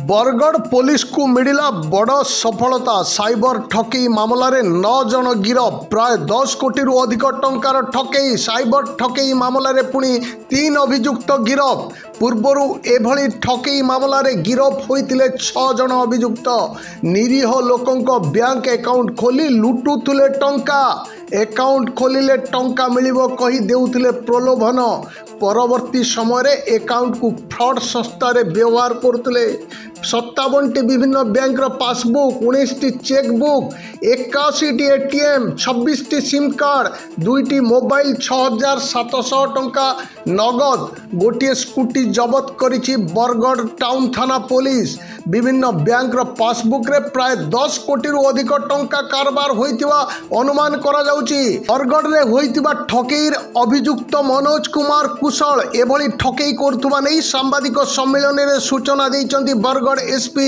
Bargarh police को मिला बड़ सफलता। साइबर ठकई मामला रे 9 जन गिरफ। प्राय 10 कोटी रु अधिक टंकार ठकई। साइबर ठकई मामला रे पुणी 3 अभियुक्त गिरफ। पूर्वर एभली ठकई मामला रे गिरफ होइतिले 6 जन अभियुक्त। निरीह लोकंक बैंक अकाउंट खोली लुटुथिले टंका। अकाउंट खोलिले टंका मिलिबो कही देउथिले प्रलोभन। परवर्ती समय रे अकाउंट को फ्रॉड संस्था रे व्यवहार करथिले। 57टी विभिन्न बैंक पासबुक, 19टी चेकबुक, 81टी एटीएम, 26टी सिम कार्ड, 2टी मोबाइल, 6700 टंका नगद, गोटे स्कूटी जबत करिछि बरगढ़ टाउन थाना पुलिस। विभिन्न बैंक पासबुक रे प्राय 10 कोटी रु अधिक टंका कारबार होइतिबा अनुमान करा जाउछि। बरगढ़ रे होइतिबा ठकेईर अभियुक्त मनोज कुमार कुशल एभली ठकेई करथुबा नै सांबादिक सम्मेलन रे सूचना दैछन्ति बरगढ़ एसपी।